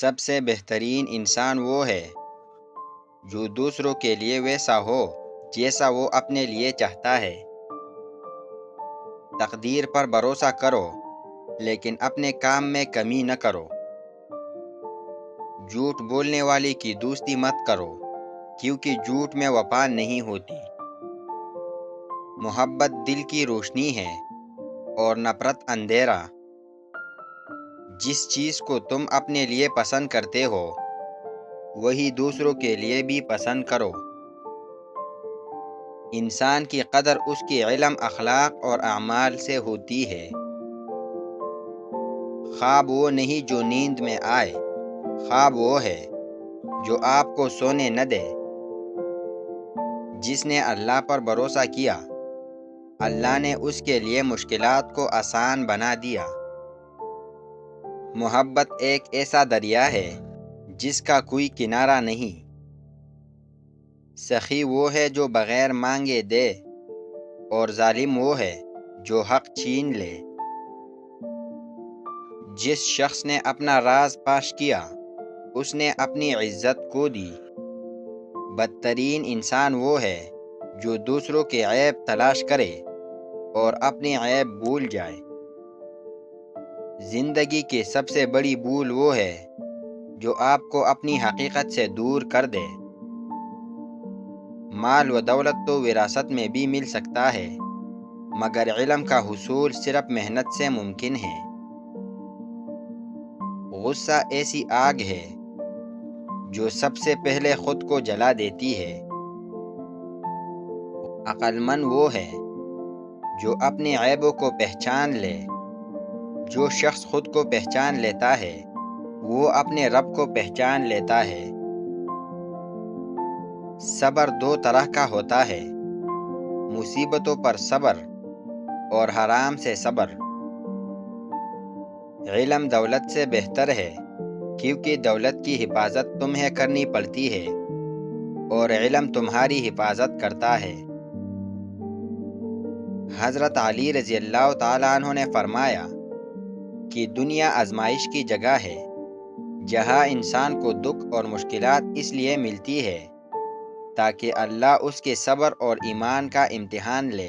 سب سے بہترین انسان وہ ہے جو دوسروں کے لیے ویسا ہو جیسا وہ اپنے لیے چاہتا ہے۔ تقدیر پر بھروسہ کرو لیکن اپنے کام میں کمی نہ کرو۔ جھوٹ بولنے والے کی دوستی مت کرو کیونکہ جھوٹ میں وفا نہیں ہوتی۔ محبت دل کی روشنی ہے اور نفرت اندھیرا۔ جس چیز کو تم اپنے لیے پسند کرتے ہو وہی دوسروں کے لیے بھی پسند کرو۔ انسان کی قدر اس کی علم، اخلاق اور اعمال سے ہوتی ہے۔ خواب وہ نہیں جو نیند میں آئے، خواب وہ ہے جو آپ کو سونے نہ دے۔ جس نے اللہ پر بھروسہ کیا اللہ نے اس کے لیے مشکلات کو آسان بنا دیا۔ محبت ایک ایسا دریا ہے جس کا کوئی کنارہ نہیں۔ سخی وہ ہے جو بغیر مانگے دے اور ظالم وہ ہے جو حق چھین لے۔ جس شخص نے اپنا راز فاش کیا اس نے اپنی عزت کھو دی۔ بدترین انسان وہ ہے جو دوسروں کے عیب تلاش کرے اور اپنی عیب بھول جائے۔ زندگی کی سب سے بڑی بھول وہ ہے جو آپ کو اپنی حقیقت سے دور کر دے۔ مال و دولت تو وراثت میں بھی مل سکتا ہے مگر علم کا حصول صرف محنت سے ممکن ہے۔ غصہ ایسی آگ ہے جو سب سے پہلے خود کو جلا دیتی ہے۔ عقل مند وہ ہے جو اپنے عیبوں کو پہچان لے۔ جو شخص خود کو پہچان لیتا ہے وہ اپنے رب کو پہچان لیتا ہے۔ صبر دو طرح کا ہوتا ہے، مصیبتوں پر صبر اور حرام سے صبر۔ علم دولت سے بہتر ہے کیونکہ دولت کی حفاظت تمہیں کرنی پڑتی ہے اور علم تمہاری حفاظت کرتا ہے۔ حضرت علی رضی اللہ تعالیٰ عنہ نے فرمایا کہ دنیا آزمائش کی جگہ ہے جہاں انسان کو دکھ اور مشکلات اس لیے ملتی ہے تاکہ اللہ اس کے صبر اور ایمان کا امتحان لے۔